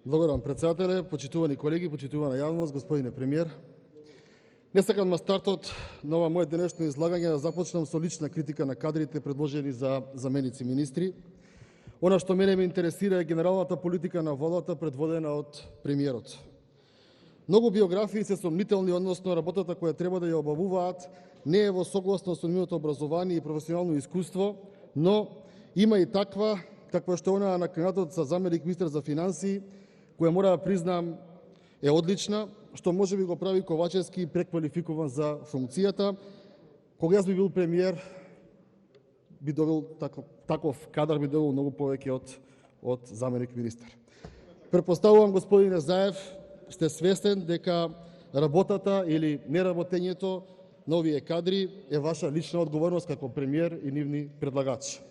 Благодарам, председателе, почитувани колеги, почитувана јавност, господине премиер. Не сакам на стартот на ова моје денешно излагање да започнам со лична критика на кадрите предложени за заменици министри. Она што мене ме интересира е генералната политика на владата предводена од премиерот. Многу биографии се сомнителни, односно работата која треба да ја обавуваат не е во согласност со нивното образование и професионално искуство, но има и таква што е она на кандидатот за заменик министер за финансии, која мора да признам е одлична, што може би го прави Ковачевски преквалификуван за функцијата. Кога јас би бил премиер, би добил таков кадар, би добил многу повеќе од заменик министер. Претпоставувам, господине Заев, сте свестен дека работата или неработењето на овие кадри е ваша лична одговорност како премиер и нивни предлагачи.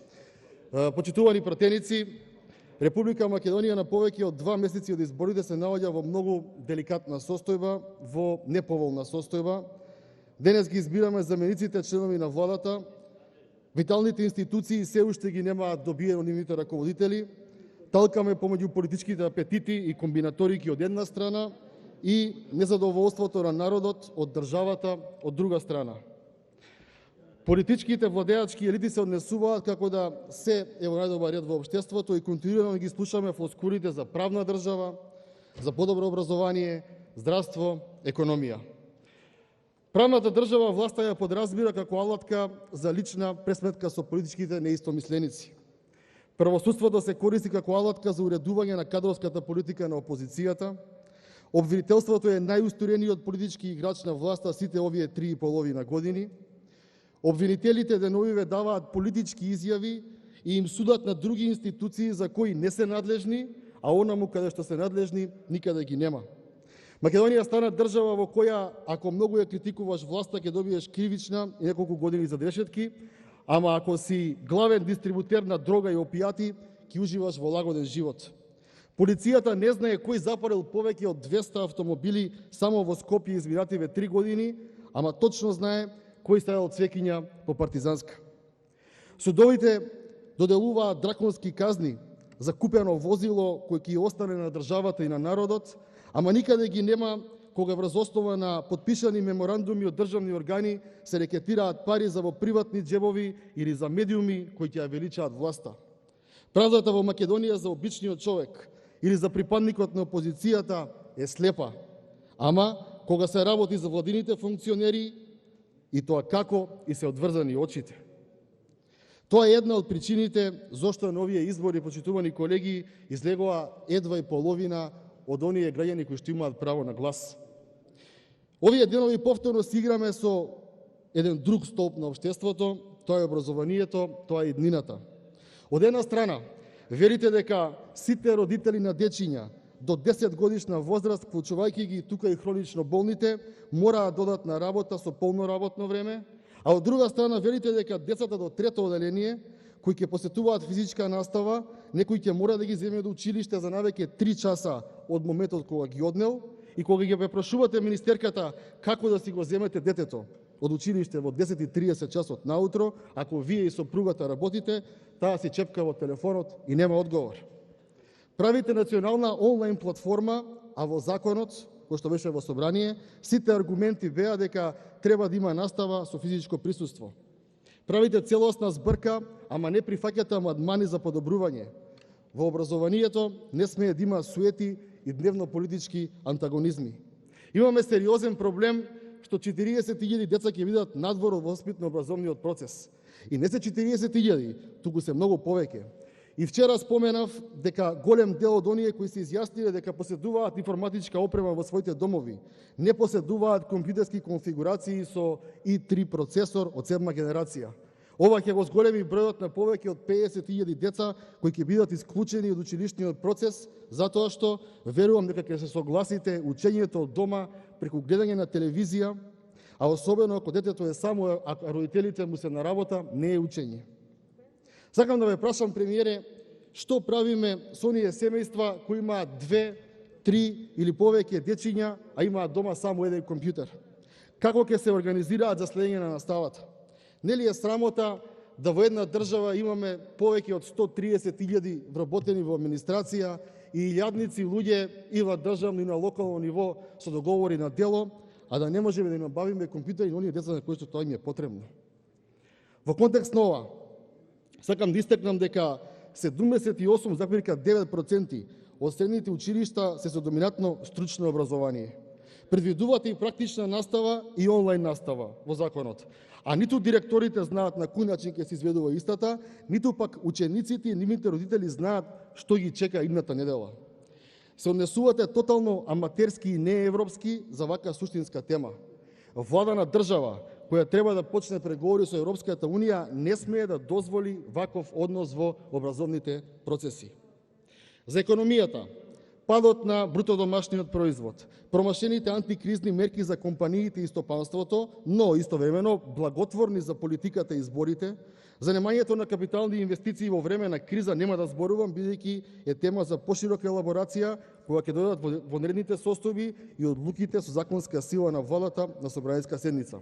Почитувани пратеници, Република Македонија на повеќе од 2 месеци од изборите се наоѓа во многу деликатна состојба, во неповолна состојба. Денес ги избираме замениците членови на владата. Виталните институции се уште ги немаат добиено нивните раководители. Талкаме помеѓу политичките апетити и комбинаторики од една страна и незадоволството на народот од државата од друга страна. Политичките владеачки елити се однесуваат како да се е во најдобар ред во општеството и континуирано ги слушаме флоскулите за правна држава, за подобро образование, здравство, економија. Правната држава власта ја подразбира како алатка за лична пресметка со политичките неистомисленици. Правосудството се користи како алатка за уредување на кадровската политика на опозицијата. Обвинителството е најустурениот политички играч на власта сите овие 3,5 години. Обвинителите деновиве даваат политички изјави и им судат на други институции за кои не се надлежни, а онаму каде што се надлежни никаде ги нема. Македонија стана држава во која, ако многу ја критикуваш власта, ќе добиеш кривична и неколку години за решетки, ама ако си главен дистрибутер на дрога и опијати, ќе уживаш во лагоден живот. Полицијата не знае кој запалил повеќе од 200 автомобили само во Скопје изминативе 3 години, ама точно знае кој ставил цвеќиња по Партизанска. Судовите доделуваат драконски казни за купено возило кој ќе остане на државата и на народот, ама никаде ги нема кога врз основа на подпишани меморандуми од државни органи се рекетираат пари за во приватни џебови или за медиуми кои ќе ја величаат власта. Правдата во Македонија за обичниот човек или за припадникот на опозицијата е слепа, ама кога се работи за владините функционери, и тоа како и се одврзани очите. Тоа е една од причините зошто на овие избори, почитувани колеги, излегува едва и половина од оние граѓани кои што имаат право на глас. Овие денови повторно си играме со еден друг столб на општеството, тоа е образованието, тоа е иднината. Од една страна, верите дека сите родители на дечиња до 10 годишна возраст, вклучувајќи ги тука и хронично болните, мораат да одат на работа со полно работно време, а од друга страна верите дека децата до 3-то оделение, кои ќе посетуваат физичка настава, некој ќе мора да ги земе до училиште за навеќе 3 часа од моментот кога ги однел, и кога ги прашувате министерката како да си го земете детето од училиште во 10:30 часот наутро, ако вие и сопругата работите, таа си чепка во телефонот и нема одговор. Правите национална онлайн платформа, а во законот, кој што беше во собрание, сите аргументи беа дека треба да има настава со физичко присуство. Правите целосна збрка, ама не прифаќате амандмани за подобрување. Во образованието не смее да има суети и дневно политички антагонизми. Имаме сериозен проблем што 40.000 деца ќе бидат надвор од воспитно-образовниот процес. И не се 40.000, туку се многу повеќе. И вчера споменав дека голем дел од оние кои се изјасниле дека поседуваат информатичка опрема во своите домови, не поседуваат компјутерски конфигурации со i3 процесор од 7 генерација. Ова ќе го зголеми бројот на повеќе од 50.000 деца кои ќе бидат исклучени од училишниот процес, затоа што верувам дека ќе се согласите учењето од дома преку гледање на телевизија, а особено ако детето е само, а родителите му се на работа, не е учење. Сакам да ве прашам, премиере, што правиме со оние семејства кои имаат 2, 3 или повеќе дечиња, а имаат дома само еден компјутер? Како ќе се организираат за следење на наставата? Нели е срамота да во една држава имаме повеќе од 130.000 вработени во администрација и илјадници луѓе и во државно и на локално ниво со договори на дело, а да не можеме да им набавиме компјутери на оние деца на кои што тоа им е потребно. Во контекст на ова, сакам да истакнам дека 78,9% од средните училишта се со доминантно стручно образование. Предвидувате и практична настава и онлайн настава во законот. А ниту директорите знаат на кој начин ќе се изведува истата, ниту пак учениците и нивните родители знаат што ги чека идната недела. Се однесувате тотално аматерски и неевропски за вака суштинска тема. Влада на држава која треба да почне преговори со Европската Унија не смее да дозволи ваков однос во образовните процеси. За економијата, падот на бруто домашниот производ, промашените антикризни мерки за компаниите и стопанството, но истовремено благотворни за политиката и изборите, занемањето на капитални инвестиции во време на криза нема да зборувам, бидејќи е тема за поширока елаборација кога ќе дојдат во наредните состојби и одлуките со законска сила на владата на собраниска седница.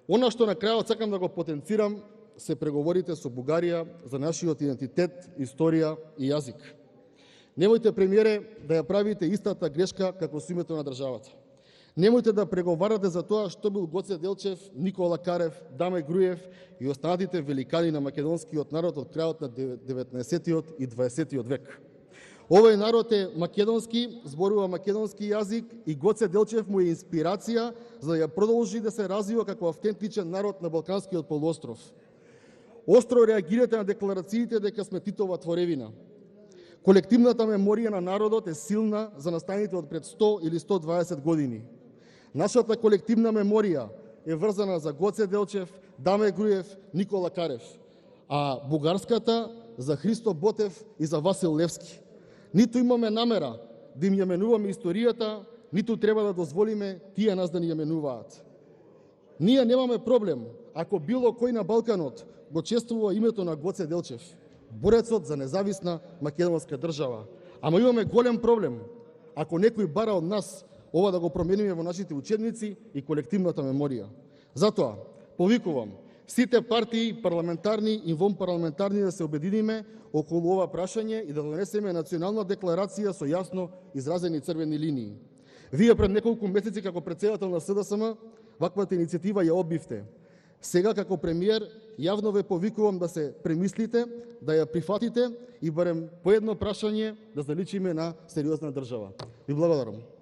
Она што на крајот сакам да го потенцирам се преговорите со Бугарија за нашиот идентитет, историја и јазик. Немојте, премиере, да ја правите истата грешка како со името на државата. Немојте да преговарате за тоа што бил Гоце Делчев, Никола Карев, Даме Груев и останатите великани на македонскиот народ од крајот на 19 и 20 век. Овој народ е македонски, зборува македонски јазик и Гоце Делчев му е инспирација за да ја продолжи да се развива како автентичен народ на Балканскиот полуостров. Остро реагирате на декларациите дека сме Титова творевина. Колективната меморија на народот е силна за настаните од пред 100 или 120 години. Нашата колективна меморија е врзана за Гоце Делчев, Даме Груев, Никола Карев, а бугарската за Христо Ботев и за Васил Левски. Ниту имаме намера да им ја менуваме историјата, ниту треба да дозволиме тие нас да ни ја менуваат. Ние немаме проблем ако било кој на Балканот го чествува името на Гоце Делчев, борецот за независна македонска држава. Ама имаме голем проблем ако некој бара од нас ова да го промениме во нашите учебници и колективната меморија. Затоа, повикувам сите партии, парламентарни и вонпарламентарни да се обединиме околу ова прашање и да донесеме национална декларација со јасно изразени црвени линии. Вие пред неколку месеци како претседател на СДСМ ваквата иницијатива ја одбивте. Сега како премиер јавно ве повикувам да се премислите, да ја прифатите и барем по едно прашање да заличиме на сериозна држава. Ви благодарам.